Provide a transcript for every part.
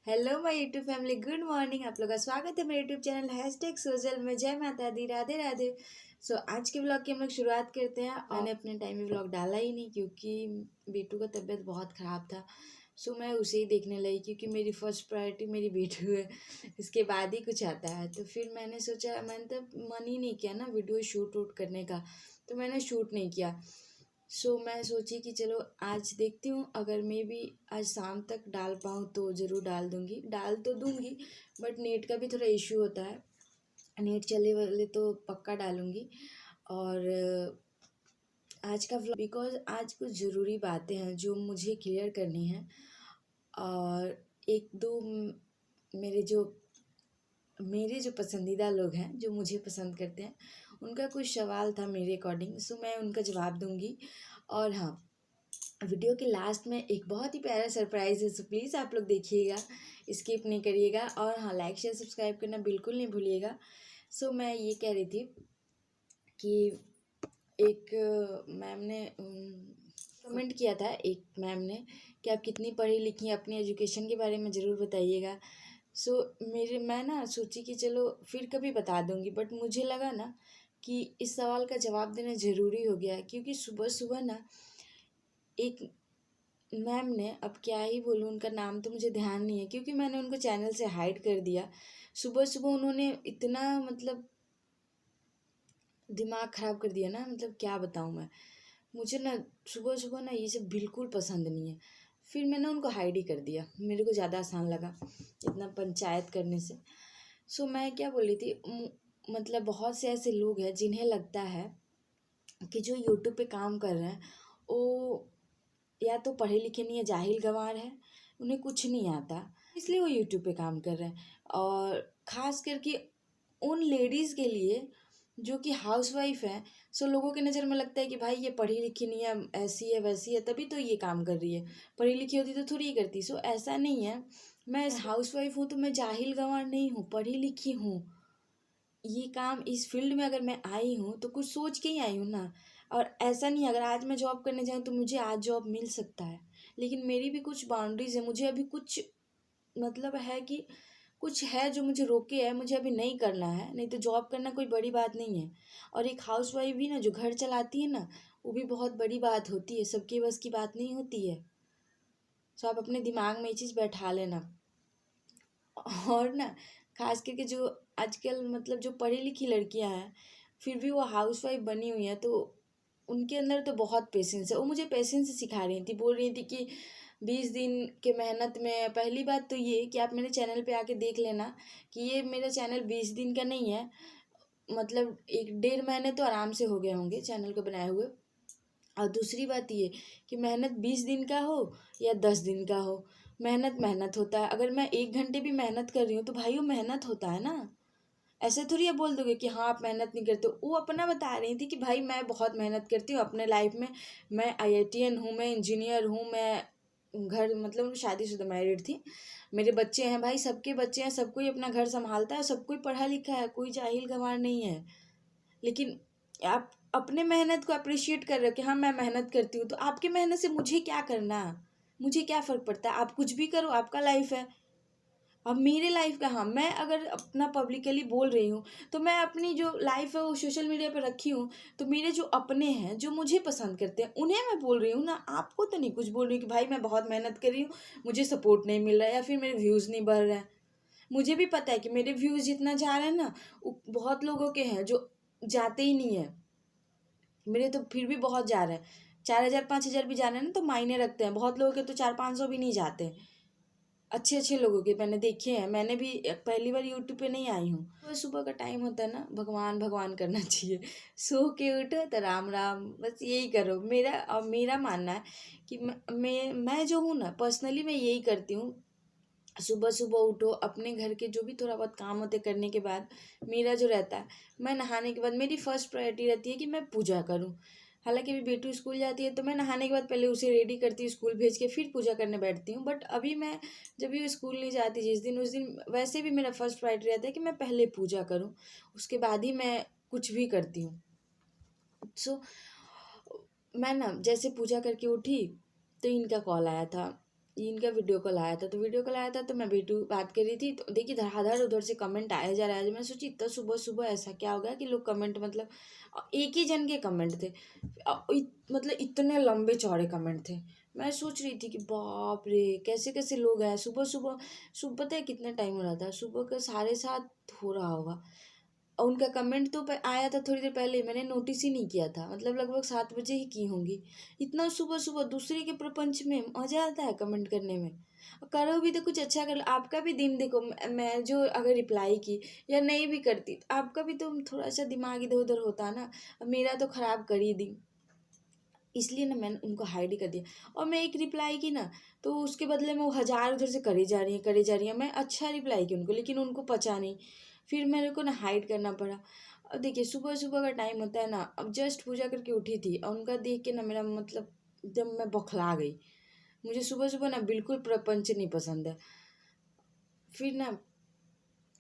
Hello my YouTube family, good morning. आप लोग का स्वागत है मेरे यूट्यूब चैनल #सोजल में। जय माता दी, राधे राधे। आज के ब्लॉग की हम लोग शुरुआत करते हैं। मैंने अपने टाइम में ब्लॉग डाला ही नहीं क्योंकि बेटू का तबीयत बहुत ख़राब था। मैं उसे ही देखने लगी क्योंकि मेरी फर्स्ट प्रायोरिटी मेरी बेटू है, इसके बाद ही कुछ आता है। तो फिर मैंने सोचा, मैंने तो मन ही नहीं किया ना वीडियो शूट वूट करने का, तो मैंने शूट नहीं किया। मैं सोची कि चलो आज देखती हूँ, अगर मैं भी आज शाम तक डाल पाऊँ तो ज़रूर डाल दूँगी। डाल तो दूँगी बट नेट का भी थोड़ा इश्यू होता है, नेट चले वाले तो पक्का डालूँगी। और आज का व्लॉग बिकॉज आज कुछ ज़रूरी बातें हैं जो मुझे क्लियर करनी है। और एक दो मेरे जो पसंदीदा लोग हैं, जो मुझे पसंद करते हैं, उनका कुछ सवाल था मेरे अकॉर्डिंग, मैं उनका जवाब दूंगी। और हाँ, वीडियो के लास्ट में एक बहुत ही प्यारा सरप्राइज़ है, प्लीज़ आप लोग देखिएगा, स्किप नहीं करिएगा। और हाँ, लाइक शेयर सब्सक्राइब करना बिल्कुल नहीं भूलिएगा। मैं ये कह रही थी कि एक मैम ने कमेंट किया था, एक मैम ने, कि आप कितनी पढ़ी लिखी हैं, अपनी एजुकेशन के बारे में ज़रूर बताइएगा। मैं ना सोची कि चलो फिर कभी बता दूंगी, बट मुझे लगा ना कि इस सवाल का जवाब देना ज़रूरी हो गया है क्योंकि सुबह सुबह ना एक मैम ने, अब क्या ही बोलूँ, उनका नाम तो मुझे ध्यान नहीं है क्योंकि मैंने उनको चैनल से हाइड कर दिया। सुबह सुबह उन्होंने इतना दिमाग ख़राब कर दिया ना, क्या बताऊँ मैं। मुझे ना सुबह सुबह ना ये सब बिल्कुल पसंद नहीं है। फिर मैंने उनको हाइड ही कर दिया, मेरे को ज़्यादा आसान लगा इतना पंचायत करने से। मैं क्या बोल रही थी, बहुत से ऐसे लोग हैं जिन्हें लगता है कि जो यूट्यूब पे काम कर रहे हैं वो या तो पढ़े लिखे नहीं है, जाहिल गंवार है, उन्हें कुछ नहीं आता, इसलिए वो यूट्यूब पे काम कर रहे हैं। और ख़ास करके उन लेडीज़ के लिए जो कि हाउसवाइफ है। लोगों की नज़र में लगता है कि भाई ये पढ़ी लिखी नहीं है, ऐसी है वैसी है, तभी तो ये काम कर रही है, पढ़ी लिखी होती तो थोड़ी ही करती। ऐसा नहीं है, मैं हाउसवाइफ हूँ तो मैं जाहिल गंवार नहीं हूँ, पढ़ी लिखी हूँ। ये काम, इस फील्ड में अगर मैं आई हूँ तो कुछ सोच के ही आई हूँ ना। और ऐसा नहीं, अगर आज मैं जॉब करने जाऊँ तो मुझे आज जॉब मिल सकता है, लेकिन मेरी भी कुछ बाउंड्रीज है। मुझे अभी कुछ है कि कुछ है जो मुझे रोके है, मुझे अभी नहीं करना है, नहीं तो जॉब करना कोई बड़ी बात नहीं है। और एक हाउसवाइफ भी ना जो घर चलाती है ना, वो भी बहुत बड़ी बात होती है, सबके बस की बात नहीं होती है। आप अपने दिमाग में ये चीज़ बैठा लेना। और ना खास करके जो आजकल जो पढ़ी लिखी लड़कियां हैं फिर भी वो हाउसवाइफ बनी हुई हैं, तो उनके अंदर तो बहुत पेशेंस है। वो मुझे पेशेंस सिखा रही थी, बोल रही थी कि 20 दिन के मेहनत में, पहली बात तो ये कि आप मेरे चैनल पे आके देख लेना कि ये मेरा चैनल 20 दिन का नहीं है, 1 डेढ़ महीने तो आराम से हो गए होंगे चैनल को बनाए हुए। और दूसरी बात ये कि मेहनत 20 दिन का हो या 10 दिन का हो, मेहनत मेहनत होता है। अगर मैं 1 घंटे भी मेहनत कर रही हूँ तो भाई वो मेहनत होता है ना। ऐसे थोड़ी आप बोल दोगे कि हाँ आप मेहनत नहीं करते। वो अपना बता रही थी कि भाई मैं बहुत मेहनत करती हूँ अपने लाइफ में, मैं IITian हूँ, मैं इंजीनियर हूँ, मैं घर शादीशुदा मैरिड थी, मेरे बच्चे हैं, भाई सबके बच्चे हैं, सब कोई अपना घर संभालता है, सब कोई पढ़ा लिखा है, कोई जाहिल गंवार नहीं है। लेकिन आप अपने मेहनत को अप्रिशिएट कर रहे हो कि हाँ मैं मेहनत करती हूँ, तो आपकी मेहनत से मुझे क्या करना, मुझे क्या फ़र्क पड़ता है। आप कुछ भी करो, आपका लाइफ है। अब मेरे लाइफ का, हाँ मैं अगर अपना पब्लिकली बोल रही हूँ तो मैं अपनी जो लाइफ है वो सोशल मीडिया पर रखी हूँ, तो मेरे जो अपने हैं जो मुझे पसंद करते हैं उन्हें मैं बोल रही हूँ ना, आपको तो नहीं कुछ बोल रही हूँ कि भाई मैं बहुत मेहनत कर रही हूँ, मुझे सपोर्ट नहीं मिल रहा है या फिर मेरे व्यूज़ नहीं बढ़ रहे हैं। मुझे भी पता है कि मेरे व्यूज़ जितना जा रहे हैं ना, बहुत लोगों के हैं जो जाते ही नहीं है, मेरे तो फिर भी बहुत जा रहे हैं। 4,000 5,000 भी जा रहे हैं ना तो मायने रखते हैं, बहुत लोगों के तो 400-500 भी नहीं जाते। अच्छे अच्छे लोगों के मैंने देखे हैं, मैंने भी पहली बार यूट्यूब पे नहीं आई हूँ। सुबह सुबह का टाइम होता है ना, भगवान भगवान करना चाहिए, सो के उठो तो राम राम, बस यही करो। मेरा मानना है कि मैं जो हूँ ना, पर्सनली मैं यही करती हूँ। सुबह सुबह उठो, अपने घर के जो भी थोड़ा बहुत काम होते करने के बाद मेरा जो रहता है, मैं नहाने के बाद मेरी फर्स्ट प्रायोरिटी रहती है कि मैं पूजा करूं। हालांकि अभी बेटू स्कूल जाती है तो मैं नहाने के बाद पहले उसे रेडी करती हूँ, स्कूल भेज के फिर पूजा करने बैठती हूँ। बट अभी मैं जब भी वो स्कूल नहीं जाती, जिस दिन उस दिन वैसे भी मेरा फर्स्ट प्रायोरिटी रहता है कि मैं पहले पूजा करूँ, उसके बाद ही मैं कुछ भी करती हूँ। मैं ना जैसे पूजा करके उठी तो इनका कॉल आया था। इनका वीडियो कॉल आया था, तो वीडियो कॉल आया था तो मैं बेटू बात कर रही थी, तो देखिए धड़ाधड़ उधर से कमेंट आया जा रहा है। मैं सोची इतना सुबह सुबह ऐसा क्या हो गया कि लोग कमेंट, मतलब एक ही जन के कमेंट थे, मतलब इतने लंबे चौड़े कमेंट थे। मैं सोच रही थी कि बाप रे कैसे कैसे लोग हैं सुबह सुबह। सुबह पता है कितना टाइम हो रहा था, सुबह का 7:30 हो रहा होगा, और उनका कमेंट तो आया था थोड़ी देर पहले, मैंने नोटिस ही नहीं किया था, मतलब लगभग 7 बजे ही की होंगी। इतना सुबह सुबह दूसरे के प्रपंच में मजा आता है कमेंट करने में। करो भी तो कुछ अच्छा कर लो, आपका भी दिन देखो। मैं जो अगर रिप्लाई की या नहीं भी करती तो आपका भी तो थोड़ा सा दिमाग इधर उधर होता ना, अब मेरा तो खराब कर ही दी, इसलिए ना मैंने उनको हाइड ही कर दिया। और मैं एक रिप्लाई की ना, तो उसके बदले में वो 1000 उधर से करी जा रही है करी जा रही है। मैं अच्छा रिप्लाई की उनको, लेकिन उनको पचा नहीं, फिर मेरे को ना हाइड करना पड़ा। अब देखिए सुबह सुबह का टाइम होता है ना, अब जस्ट पूजा करके उठी थी और उनका देख के ना मेरा मतलब जब मैं बौखला गई। मुझे सुबह सुबह ना बिल्कुल प्रपंच नहीं पसंद है। फिर ना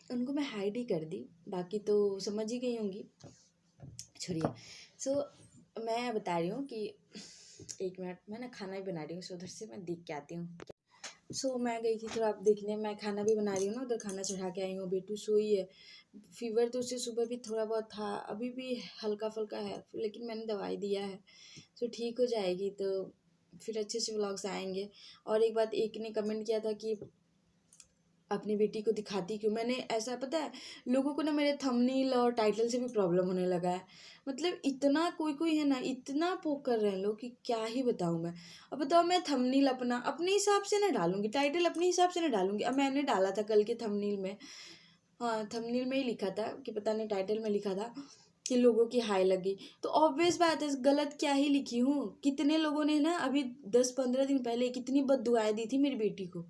उनको मैं हाइड ही कर दी, बाकी तो समझ ही गई होंगी, छोड़िए। सो मैं बता रही हूँ कि 1 मिनट मैं ना खाना भी बना रही हूँ, सो उधर से मैं देख के आती हूँ। सो मैं गई थी थोड़ा आप देखने, मैं खाना भी बना रही हूँ ना, उधर खाना चढ़ा के आई हूँ। बेटू सोई है, फीवर तो उससे सुबह भी थोड़ा बहुत था, अभी भी हल्का फुल्का है, लेकिन मैंने दवाई दिया है, तो ठीक हो जाएगी, तो फिर अच्छे से व्लॉग्स आएंगे। और एक बात, एक ने कमेंट किया था कि अपनी बेटी को दिखाती क्यों। मैंने ऐसा, पता है लोगों को ना मेरे थंबनेल और टाइटल से भी प्रॉब्लम होने लगा है, मतलब इतना कोई कोई है ना, इतना पोक कर रहे हैं लोग कि क्या ही बताऊँ मैं। अब बताओ, मैं थंबनेल अपना अपने हिसाब से ना डालूंगी, टाइटल अपने हिसाब से ना डालूंगी। अब मैंने डाला था कल के थंबनेल में, हाँ थंबनेल में ही लिखा था कि पता नहीं टाइटल में लिखा था कि लोगों की हाई लगी, तो ऑब्वियस बात है गलत क्या ही लिखी हूँ। कितने लोगों ने ना अभी 10-15 दिन पहले कितनी बददुआएं दी थी मेरी बेटी को,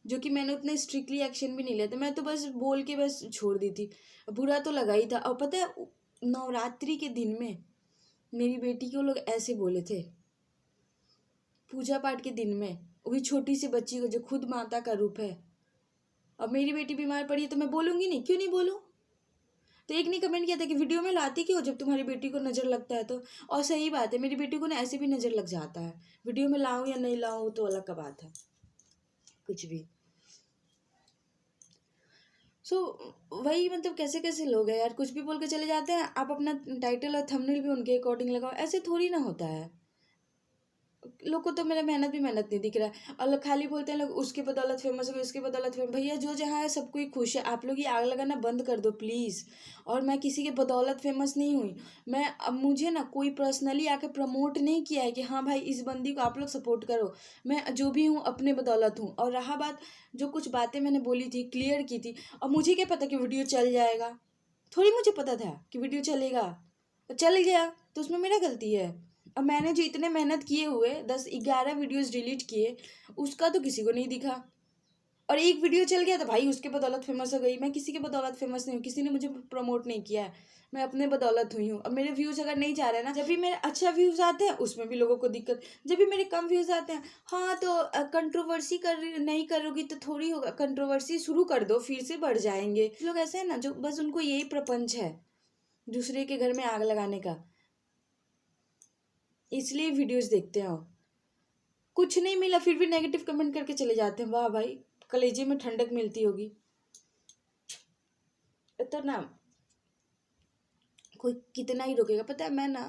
जो कि मैंने उतना स्ट्रिक्टली एक्शन भी नहीं लिया था, मैं तो बस बोल के बस छोड़ दी थी। बुरा तो लगा ही था। और पता है नवरात्रि के दिन में मेरी बेटी को लोग ऐसे बोले थे, पूजा पाठ के दिन में, वही छोटी सी बच्ची को जो खुद माता का रूप है। अब मेरी बेटी बीमार पड़ी है तो मैं बोलूँगी नहीं, क्यों नहीं बोलूँ। तो एक ने कमेंट किया था कि वीडियो में लाती क्यों जब तुम्हारी बेटी को नज़र लगता है तो। और सही बात है, मेरी बेटी को ना ऐसे भी नज़र लग जाता है, वीडियो में लाऊं या नहीं लाऊं तो अलग का बात है, कुछ भी। सो वही, मतलब कैसे कैसे लोग हैं यार, कुछ भी बोल के चले जाते हैं। आप अपना टाइटल और थंबनेल भी उनके अकॉर्डिंग लगाओ, ऐसे थोड़ी ना होता है। लोग को तो मेरा मेहनत भी मेहनत नहीं दिख रहा है, और लोग खाली बोलते हैं लोग उसकी बदौलत फेमस हो गए, उसकी बदौलत फेमस। भैया जो जहाँ है सब कोई खुश है, आप लोग ये आग लगाना बंद कर दो प्लीज़। और मैं किसी के बदौलत फेमस नहीं हुई। मैं, अब मुझे ना कोई पर्सनली आके प्रमोट नहीं किया है कि हाँ भाई इस बंदी को आप लोग सपोर्ट करो। मैं जो भी हूँ अपने बदौलत हूँ। और रहा बात, जो कुछ बातें मैंने बोली थी क्लियर की थी, और मुझे क्या पता कि वीडियो चल जाएगा, थोड़ी मुझे पता था कि वीडियो चलेगा। चल गया तो उसमें मेरा गलती है। अब मैंने जो इतने मेहनत किए हुए 10-11 वीडियोस डिलीट किए, उसका तो किसी को नहीं दिखा। और एक वीडियो चल गया तो भाई उसके बदौलत फेमस हो गई। मैं किसी के बदौलत फेमस नहीं हूँ, किसी ने मुझे प्रमोट नहीं किया है, मैं अपने बदौलत हुई हूँ। अब मेरे व्यूज़ अगर नहीं जा रहे हैं ना, जब भी मेरे अच्छा व्यूज़ आते हैं उसमें भी लोगों को दिक्कत, जब भी मेरे कम व्यूज़ आते हैं, हाँ तो कंट्रोवर्सी नहीं करोगी तो थोड़ी होगा, कंट्रोवर्सी शुरू कर दो फिर से बढ़ जाएंगे लोग। ऐसे है ना जो बस उनको यही प्रपंच है, दूसरे के घर में आग लगाने का, इसलिए वीडियोस देखते हैं। कुछ नहीं मिला फिर भी नेगेटिव कमेंट करके चले जाते हैं, वाह भाई कलेजे में ठंडक मिलती होगी। तो ना कोई कितना ही रोकेगा। पता है मैं ना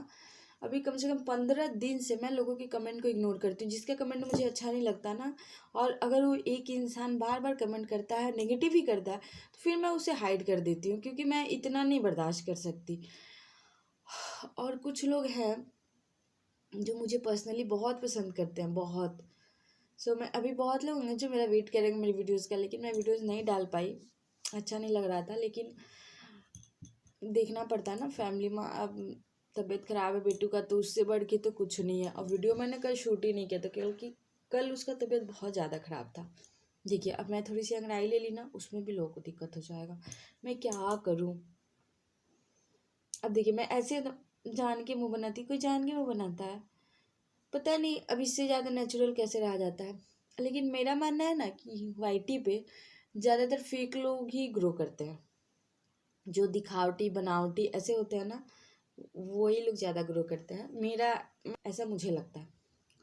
अभी कम से कम 15 दिन से मैं लोगों के कमेंट को इग्नोर करती हूँ, जिसका कमेंट मुझे अच्छा नहीं लगता ना, और अगर वो एक इंसान बार बार कमेंट करता है नेगेटिव ही करता है तो फिर मैं उसे हाइड कर देती हूँ, क्योंकि मैं इतना नहीं बर्दाश्त कर सकती। और कुछ लोग हैं जो मुझे पर्सनली बहुत पसंद करते हैं, बहुत। सो मैं अभी बहुत लोग होंगे जो मेरा वेट करेंगे मेरी वीडियोस का, लेकिन मैं वीडियोस नहीं डाल पाई, अच्छा नहीं लग रहा था, लेकिन देखना पड़ता है ना फैमिली में। अब तबीयत ख़राब है बेटू का, तो उससे बढ़ के तो कुछ नहीं है। और वीडियो मैंने कल शूट ही नहीं किया था क्योंकि कल उसका तबीयत बहुत ज़्यादा ख़राब था। देखिए अब मैं थोड़ी सी अंगड़ाई ले ली ना, उसमें भी लोगों को दिक्कत हो जाएगा, मैं क्या करूँ। अब देखिए मैं ऐसे जान के मुँह बनाती, कोई जान के मुँह बनाता है, पता नहीं अब इससे ज़्यादा नेचुरल कैसे रहा जाता है। लेकिन मेरा मानना है ना कि वाईटी पे ज़्यादातर फेक लोग ही ग्रो करते हैं, जो दिखावटी बनावटी ऐसे होते हैं ना, वही लोग ज़्यादा ग्रो करते हैं, मेरा ऐसा मुझे लगता है।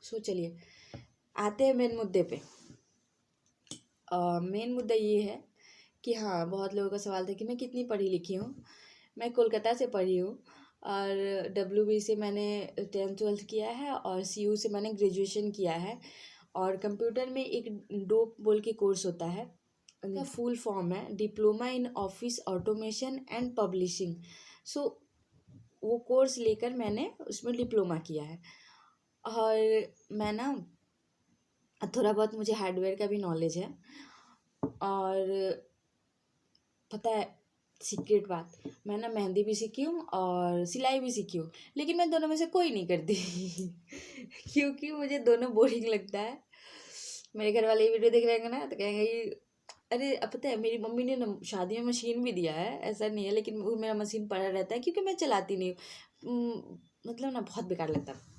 सो चलिए आते हैं मेन मुद्दे पे। मेन मुद्दा ये है कि हाँ, बहुत लोगों का सवाल था कि मैं कितनी पढ़ी लिखी हूँ। मैं कोलकाता से पढ़ी हूँ और WB से मैंने 10th-12th किया है और CU से मैंने ग्रेजुएशन किया है। और कंप्यूटर में एक डोप बोल के कोर्स होता है, का फुल फॉर्म है diploma in office automation and publishing. So वो कोर्स लेकर मैंने उसमें डिप्लोमा किया है। और मैं ना थोड़ा बहुत मुझे हार्डवेयर का भी नॉलेज है। और पता है सीक्रेट बात, मैं ना मेहंदी भी सीखी हूँ और सिलाई भी सीखी हूँ, लेकिन मैं दोनों में से कोई नहीं करती क्योंकि मुझे दोनों बोरिंग लगता है। मेरे घर वाले ये वीडियो देख रहे हैं ना तो कहेंगे अरे अब पता है मेरी मम्मी ने ना शादी में मशीन भी दिया है, ऐसा नहीं है, लेकिन वो मेरा मशीन पड़ा रहता है क्योंकि मैं चलाती नहीं हूँ। मतलब ना बहुत बेकार लगता है।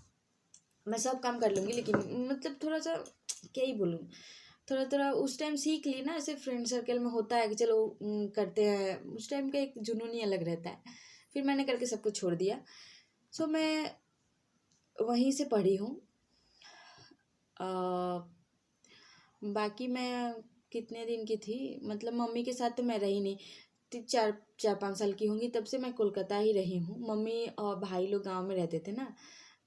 मैं सब काम कर लूँगी लेकिन मतलब थोड़ा सा क्या ही बोलूँ, थोड़ा थोड़ा उस टाइम सीख ली ना, ऐसे फ्रेंड सर्कल में होता है कि चलो करते हैं, उस टाइम का एक जुनून ही अलग रहता है। फिर मैंने करके सब कुछ छोड़ दिया। सो मैं वहीं से पढ़ी हूँ। बाकी मैं कितने दिन की थी, मतलब मम्मी के साथ तो मैं रही नहीं, 4-5 साल की होंगी तब से मैं कोलकाता ही रही हूँ। मम्मी और भाई लोग गांव में रहते थे ना,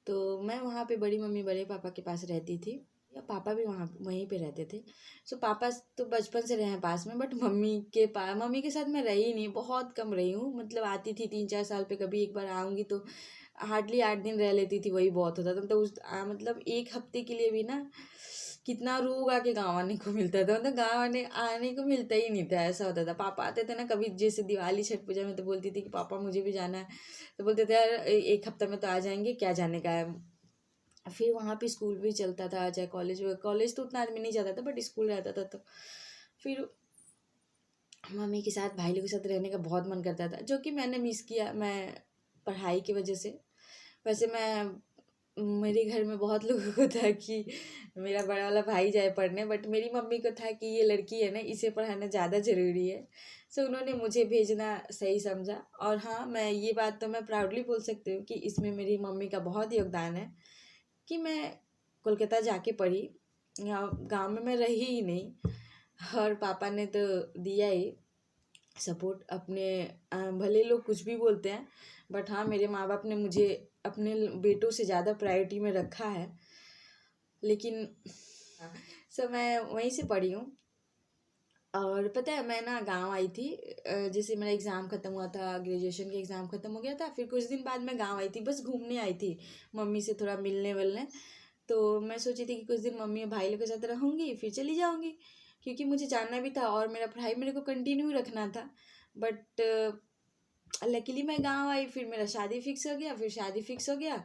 तो मैं वहाँ पे बड़ी मम्मी बड़े पापा के पास रहती थी, या पापा भी वहीं पे रहते थे। सो पापा तो बचपन से रहे हैं पास में, बट मम्मी के साथ मैं रही नहीं, बहुत कम रही हूँ। मतलब आती थी 3-4 साल पे कभी एक बार आऊँगी तो हार्डली 8 दिन रह लेती थी, वही बहुत होता था। तो मतलब एक हफ्ते के लिए भी ना कितना रोग आके गाँव आने को मिलता था, मतलब गाँव आने को मिलता ही नहीं था, ऐसा होता था। पापा आते थे ना कभी, जैसे दिवाली छठ पूजा में, तो बोलती थी कि पापा मुझे भी जाना है, तो बोलते थे यार एक हफ्ता में तो आ जाएंगे, क्या जाने का है। फिर वहाँ पे स्कूल भी चलता था, चाहे कॉलेज तो उतना आदमी नहीं जाता था, बट स्कूल रहता था। तो फिर मम्मी के साथ भाई लोग के साथ रहने का बहुत मन करता था, जो कि मैंने मिस किया मैं पढ़ाई की वजह से। वैसे मेरे घर में बहुत लोगों को था कि मेरा बड़ा वाला भाई जाए पढ़ने, बट मेरी मम्मी को था कि ये लड़की है ना, इसे पढ़ाना ज़्यादा ज़रूरी है। सो उन्होंने मुझे भेजना सही समझा। और हाँ, मैं ये बात तो मैं प्राउडली बोल सकती हूँ कि इसमें मेरी मम्मी का बहुत योगदान है कि मैं कोलकाता जाके पढ़ी। गांव में मैं रही ही नहीं, और पापा ने तो दिया ही सपोर्ट अपने। भले लोग कुछ भी बोलते हैं, बट हाँ, मेरे माँ बाप ने मुझे अपने बेटों से ज़्यादा प्रायोरिटी में रखा है। लेकिन मैं वहीं से पढ़ी हूँ। और पता है मैं ना गांव आई थी, जैसे मेरा एग्ज़ाम ख़त्म हुआ था, ग्रेजुएशन का एग्ज़ाम ख़त्म हो गया था, फिर कुछ दिन बाद मैं गांव आई थी, बस घूमने आई थी, मम्मी से थोड़ा मिलने विलने। तो मैं सोची थी कि कुछ दिन मम्मी और भाई लोग के साथ रहूँगी, फिर चली जाऊँगी, क्योंकि मुझे जानना भी था और मेरा पढ़ाई मेरे को कंटिन्यू रखना था। बट लकीली मैं गांव आई, फिर मेरा शादी फिक्स हो गया,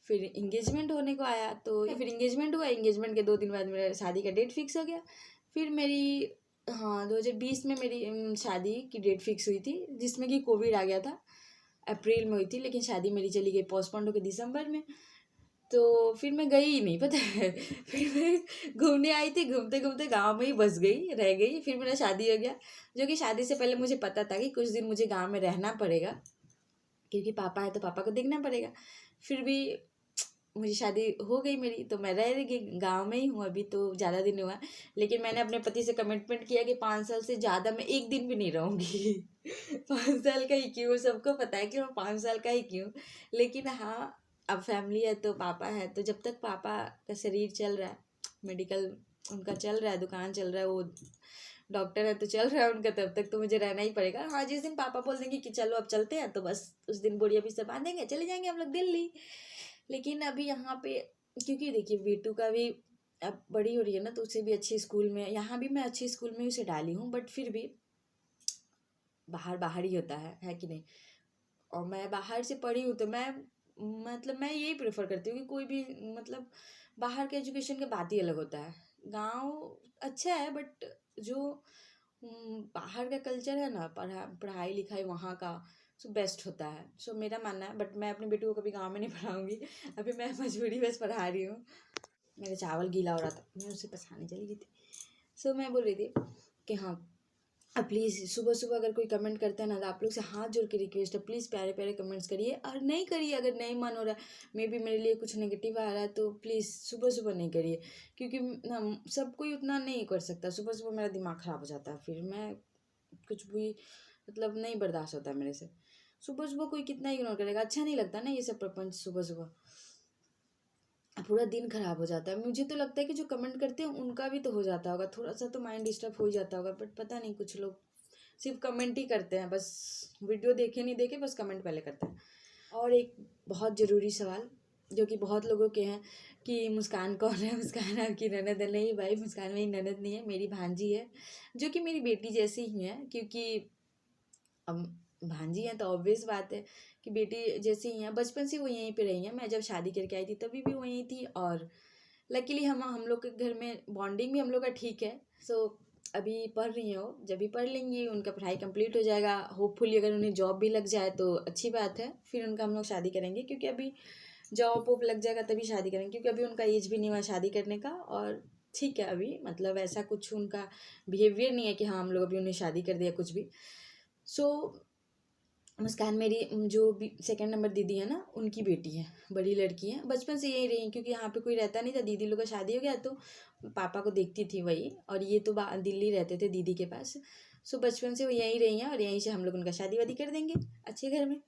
फिर इंगेजमेंट होने को आया, तो फिर इंगेजमेंट हुआ, इंगेजमेंट के 2 दिन बाद मेरा शादी का डेट फिक्स हो गया। फिर मेरी, हाँ, 2020 में मेरी शादी की डेट फिक्स हुई थी, जिसमें कि कोविड आ गया था। अप्रैल में हुई थी, लेकिन शादी मेरी चली गई पोस्टपोन्ड होकर दिसंबर में। तो फिर मैं गई ही नहीं, पता है फिर मैं घूमने आई थी, घूमते घूमते गांव में ही बस गई, रह गई। फिर मेरा शादी हो गया, जो कि शादी से पहले मुझे पता था कि कुछ दिन मुझे गांव में रहना पड़ेगा, क्योंकि पापा है तो पापा को देखना पड़ेगा। फिर भी मुझे शादी हो गई मेरी, तो मैं रह गई गांव में ही हूँ अभी, तो ज़्यादा दिन हुआ। लेकिन मैंने अपने पति से कमिटमेंट किया कि 5 साल से ज़्यादा मैं एक दिन भी नहीं रहूँगी 5 साल का ही क्यों, सबको पता है कि मैं 5 साल का ही क्यों। लेकिन हाँ, अब फैमिली है तो पापा है, तो जब तक पापा का शरीर चल रहा है, मेडिकल उनका चल रहा है, दुकान चल रहा है, वो डॉक्टर है तो चल रहा है उनका, तब तक तो मुझे रहना ही पड़ेगा। हाँ, जिस दिन पापा बोल देंगे कि चलो अब चलते हैं, तो बस उस दिन बोरिया बिस्तर बांधेंगे, चले जाएंगे हम लोग दिल्ली। लेकिन अभी यहाँ पे, क्योंकि देखिए बेटू का भी अब बड़ी हो रही है ना, तो उसे भी अच्छे स्कूल में, यहाँ भी मैं अच्छे स्कूल में उसे डाली हूँ, बट फिर भी बाहर बाहर ही होता है कि नहीं। और मैं बाहर से पढ़ी हूँ, तो मैं यही प्रेफर करती हूँ कि कोई भी, मतलब बाहर के एजुकेशन का बात ही अलग होता है। गांव अच्छा है, बट जो बाहर का कल्चर है ना, पढ़ाई लिखाई वहाँ का बेस्ट होता है। मेरा मानना है, बट मैं अपने बेटे को कभी गांव में नहीं पढ़ाऊँगी, अभी मैं मजबूरी बस पढ़ा रही हूँ। मेरा चावल गीला हो रहा था, मैं उसे पसाने चली गई थी। मैं बोल रही थी कि हाँ, प्लीज़ सुबह सुबह अगर कोई कमेंट करता है ना, तो आप लोग से हाथ जोड़ के रिक्वेस्ट है, प्लीज़ प्यारे प्यारे कमेंट्स करिए, और नहीं करिए अगर नहीं मन हो रहा है, मे बी मेरे लिए कुछ नेगेटिव आ रहा है, तो प्लीज़ सुबह सुबह नहीं करिए, क्योंकि सब कोई उतना नहीं कर सकता। सुबह सुबह मेरा दिमाग ख़राब हो जाता है, फिर मैं कुछ भी मतलब नहीं बर्दाश्त होता है मेरे से। सुबह सुबह कोई कितना इग्नोर करेगा, अच्छा नहीं लगता ना ये सब प्रपंच सुबह सुबह, पूरा दिन खराब हो जाता है। मुझे तो लगता है कि जो कमेंट करते हैं उनका भी तो हो जाता होगा, थोड़ा सा तो माइंड डिस्टर्ब हो ही जाता होगा, बट पता नहीं कुछ लोग सिर्फ कमेंट ही करते हैं, बस वीडियो देखे नहीं देखे, बस कमेंट पहले करते हैं। और एक बहुत ज़रूरी सवाल जो कि बहुत लोगों के हैं कि मुस्कान कौन है, मुस्कान आपकी ननद है? नहीं भाई, मुस्कान मेरी ननद नहीं है, मेरी भांजी है, जो कि मेरी बेटी जैसी ही है, क्योंकि अब भांजी हैं तो ऑब्वियस बात है कि बेटी जैसी ही हैं, बचपन से वो यहीं पे रही हैं। मैं जब शादी करके आई थी तभी भी वो यहीं थी, और लकीली हम लोग के घर में बॉन्डिंग भी हम लोग का ठीक है। सो अभी पढ़ रही हैं वो, जब भी पढ़ लेंगी उनका पढ़ाई कंप्लीट हो जाएगा, होपफुली अगर उन्हें जॉब भी लग जाए तो अच्छी बात है, फिर उनका हम लोग शादी करेंगे, क्योंकि अभी जॉब वॉब लग जाएगा तभी शादी करेंगे, क्योंकि अभी उनका एज भी नहीं हुआ शादी करने का। और ठीक है, अभी मतलब ऐसा कुछ उनका बिहेवियर नहीं है कि हाँ हम लोग अभी उन्हें शादी कर दिया कुछ भी। सो मुस्कान मेरी जो भी सेकंड नंबर दीदी है ना, उनकी बेटी है, बड़ी लड़की है, बचपन से यही रही, क्योंकि यहाँ पे कोई रहता नहीं था, दीदी लोग का शादी हो गया तो पापा को देखती थी वही, और ये तो दिल्ली रहते थे दीदी के पास। सो बचपन से वो यहीं रही हैं, और यहीं से हम लोग उनका शादी वादी कर देंगे अच्छे घर में।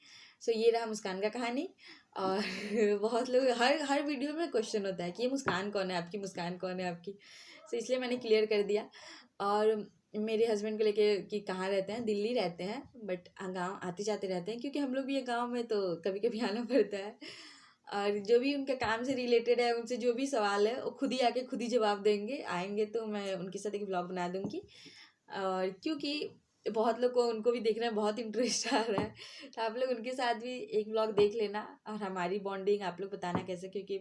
सो ये रहा मुस्कान का कहानी। और बहुत लोग हर हर वीडियो में क्वेश्चन होता है कि ये मुस्कान कौन है आपकी, मुस्कान कौन है आपकी। सो इसलिए मैंने क्लियर कर दिया। और मेरे हस्बैंड को लेके कि कहाँ रहते हैं, दिल्ली रहते हैं, बट गांव आते जाते रहते हैं, क्योंकि हम लोग भी ये गांव में तो कभी कभी आना पड़ता है। और जो भी उनके काम से रिलेटेड है, उनसे जो भी सवाल है वो खुद ही आके खुद ही जवाब देंगे, आएंगे तो मैं उनके साथ एक ब्लॉग बना दूंगी। और क्योंकि बहुत लोग को उनको भी देखना में बहुत इंटरेस्ट आ रहा है, तो आप लोग उनके साथ भी एक ब्लॉग देख लेना, और हमारी बॉन्डिंग आप लोग बताना कैसे, क्योंकि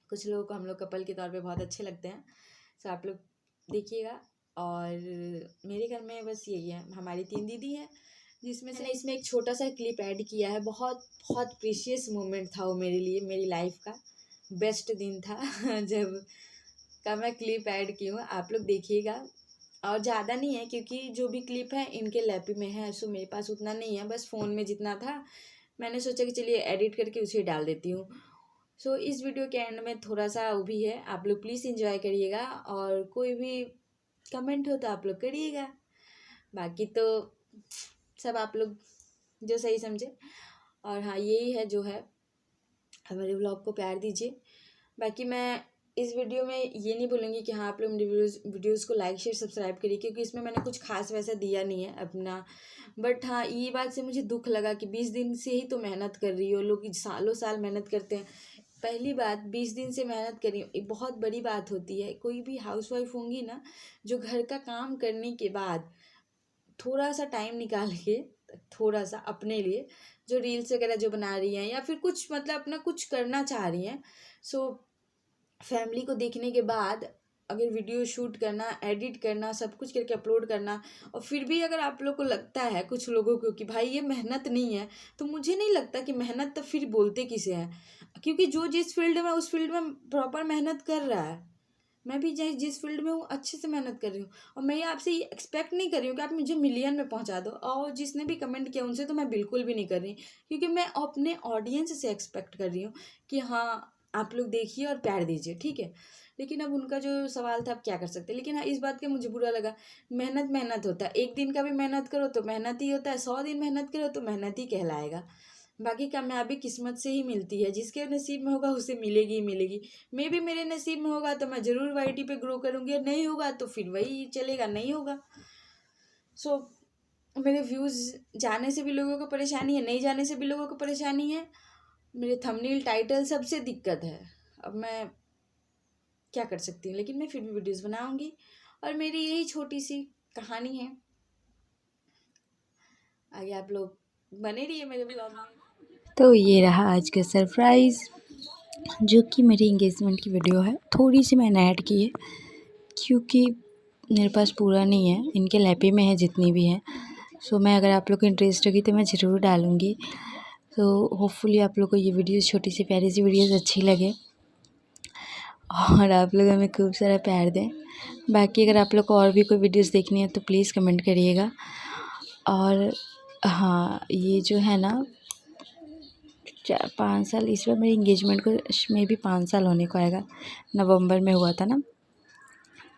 कुछ लोगों को हम लोग कपल के तौर पे बहुत अच्छे लगते हैं। सो आप लोग देखिएगा। और मेरे घर में बस यही है, हमारी 3 दीदी हैं, जिसमें से इसमें एक छोटा सा क्लिप ऐड किया है। बहुत बहुत प्रीशियस मोमेंट था वो मेरे लिए, मेरी लाइफ का बेस्ट दिन था जब का मैं क्लिप ऐड की हूँ, आप लोग देखिएगा। और ज़्यादा नहीं है, क्योंकि जो भी क्लिप है इनके लैपी में है, सो मेरे पास उतना नहीं है, बस फ़ोन में जितना था मैंने सोचा कि चलिए एडिट करके उसे डाल देती हूँ। सो इस वीडियो के एंड में थोड़ा सा वो भी है, आप लोग प्लीज़ इंजॉय करिएगा, और कोई भी कमेंट हो तो आप लोग करिएगा, बाकी तो सब आप लोग जो सही समझे। और हाँ, यही है जो है, हमारे व्लॉग को प्यार दीजिए। बाकी मैं इस वीडियो में ये नहीं बोलूँगी कि हाँ आप लोग मेरे वीडियोज़ को लाइक शेयर सब्सक्राइब करिए, क्योंकि इसमें मैंने कुछ खास वैसा दिया नहीं है अपना। बट हाँ, ये बात से मुझे दुख लगा कि 20 दिन से ही तो मेहनत कर रही हो, लोग सालों साल मेहनत करते हैं। पहली बात, 20 दिन से मेहनत कर रही हूँ, एक बहुत बड़ी बात होती है। कोई भी हाउसवाइफ होंगी ना, जो घर का काम करने के बाद थोड़ा सा टाइम निकाल के, थोड़ा सा अपने लिए, जो रील्स वगैरह जो बना रही हैं, या फिर कुछ मतलब अपना कुछ करना चाह रही हैं, सो फैमिली को देखने के बाद अगर वीडियो शूट करना, एडिट करना, सब कुछ करके अपलोड करना, और फिर भी अगर आप लोग को लगता है कुछ लोगों को कि भाई ये मेहनत नहीं है, तो मुझे नहीं लगता कि मेहनत, तो फिर बोलते किसे हैं, क्योंकि जो जिस फील्ड में उस फील्ड में प्रॉपर मेहनत कर रहा है, मैं भी जिस फील्ड में हूँ अच्छे से मेहनत कर रही हूँ, और मैं ये आपसे ये एक्सपेक्ट नहीं कर रही हूँ कि आप मुझे मिलियन में पहुँचा दो। और जिसने भी कमेंट किया उनसे तो मैं बिल्कुल भी नहीं कर रही, क्योंकि मैं अपने ऑडियंस से एक्सपेक्ट कर रही हूँ कि हाँ आप लोग देखिए और प्यार दीजिए, ठीक है। लेकिन अब उनका जो सवाल था, अब क्या कर सकते हैं। लेकिन हाँ, इस बात का मुझे बुरा लगा, मेहनत मेहनत होता है, एक दिन का भी मेहनत करो तो मेहनत ही होता है, 100 दिन मेहनत करो तो मेहनत ही कहलाएगा। बाकी कामयाबी किस्मत से ही मिलती है, जिसके नसीब में होगा उसे मिलेगी ही मिलेगी। मे भी मेरे नसीब में होगा तो मैं ज़रूर वाईटी पे ग्रो करूँगी, और नहीं होगा तो फिर वही चलेगा, नहीं होगा। सो मेरे व्यूज़ जाने से भी लोगों को परेशानी है, नहीं जाने से भी लोगों को परेशानी है, मेरे थंबनेल टाइटल सबसे दिक्कत है। अब मैं क्या कर सकती हूँ, लेकिन मैं फिर भी वीडियोज़ बनाऊँगी, और मेरी यही छोटी सी कहानी है। आगे आप लोग बने रहिए मेरे ब्लॉग में। तो ये रहा आज का सरप्राइज़, जो कि मेरी इंगेजमेंट की वीडियो है। थोड़ी सी मैंने ऐड की है, क्योंकि मेरे पास पूरा नहीं है, इनके लैपे में है जितनी भी है। सो मैं, अगर आप लोग को इंटरेस्ट होगी तो मैं ज़रूर डालूँगी। तो होपफुली आप लोग को ये वीडियो, छोटी सी प्यारी सी वीडियोज़ अच्छी लगे, और आप लोग हमें खूब सारा प्यार दें। बाकी अगर आप लोग को और भी कोई वीडियोस देखनी है तो प्लीज़ कमेंट करिएगा। और हाँ, ये जो है ना 5 साल, इस बार मेरी इंगेजमेंट को में भी 5 साल होने को आएगा। नवंबर में हुआ था ना,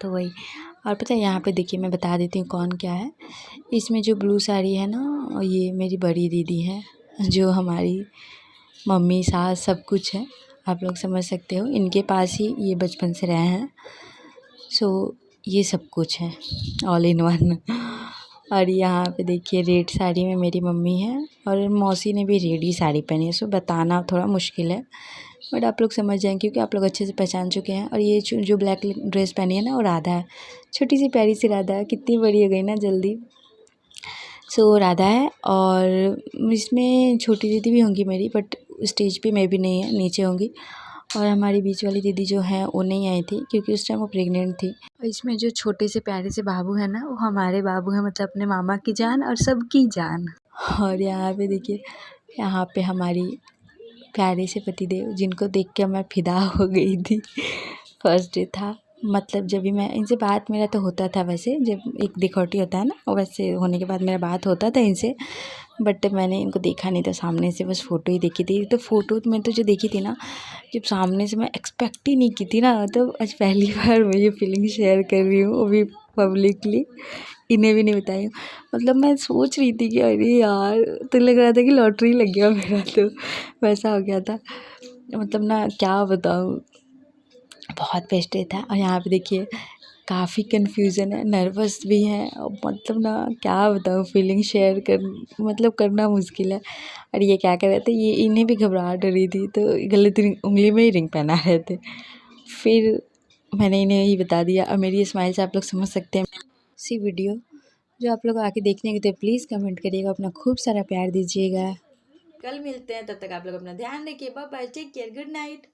तो वही। और पता है यहाँ पे देखिए, मैं बता देती हूँ कौन क्या है। इसमें जो ब्लू साड़ी है ना, ये मेरी बड़ी दीदी है, जो हमारी मम्मी सास सब कुछ है, आप लोग समझ सकते हो। इनके पास ही ये बचपन से रहे हैं, सो ये सब कुछ है, ऑल इन वन। और यहाँ पे देखिए रेड साड़ी में मेरी मम्मी है, और मौसी ने भी रेड ही साड़ी पहनी है। सो बताना थोड़ा मुश्किल है, बट आप लोग समझ जाएंगे क्योंकि आप लोग अच्छे से पहचान चुके हैं। और ये जो ब्लैक ड्रेस पहनी है ना, वो राधा है, छोटी सी प्यारी सी राधा है, कितनी बड़ी हो गई ना जल्दी। सो राधा है, और इसमें छोटी दीदी भी होंगी मेरी, बट स्टेज पे मैं भी नहीं है, नीचे होंगी। और हमारी बीच वाली दीदी जो है वो नहीं आई थी क्योंकि उस टाइम वो प्रेग्नेंट थी। और इसमें जो छोटे से प्यारे से बाबू है ना, वो हमारे बाबू हैं, मतलब अपने मामा की जान और सबकी जान। और यहाँ पे देखिए, यहाँ पे हमारी प्यारे से पतिदेव, जिनको देख के मैं फिदा हो गई थी। फर्स्ट डे था, मतलब जब भी मैं इनसे बात, मेरा तो होता था वैसे, जब एक दिखौटी होता है ना, वैसे होने के बाद मेरा बात होता था इनसे, बट मैंने इनको देखा नहीं था सामने से, बस फ़ोटो ही देखी थी। तो फ़ोटो में तो जो देखी थी ना, जब सामने से मैं एक्सपेक्ट ही नहीं की थी ना, तो आज पहली बार मैं ये फीलिंग शेयर कर रही हूँ, वो भी पब्लिकली, इन्हें भी नहीं बताई हूँ। मतलब मैं सोच रही थी कि अरे यार, तो लग रहा था कि लॉटरी लग गया मेरा, तो वैसा हो गया था। मतलब ना क्या बताऊँ, बहुत बेस्ट डे था। और यहाँ पे देखिए काफ़ी कन्फ्यूज़न है, नर्वस भी है, और मतलब ना क्या बताऊँ, फीलिंग शेयर मतलब करना मुश्किल है। और ये क्या कर रहे थे, ये इन्हें भी घबराहट हो रही थी, तो गलत उंगली में ही रिंग पहना रहे थे। फिर मैंने इन्हें यही बता दिया, और मेरी स्माइल से आप लोग समझ सकते हैं। सी वीडियो जो आप लोग आके देखने के, तो प्लीज़ कमेंट करिएगा, अपना खूब सारा प्यार दीजिएगा। कल मिलते हैं, तब तक आप लोग अपना ध्यान रखिए। Bye bye, take care, good night.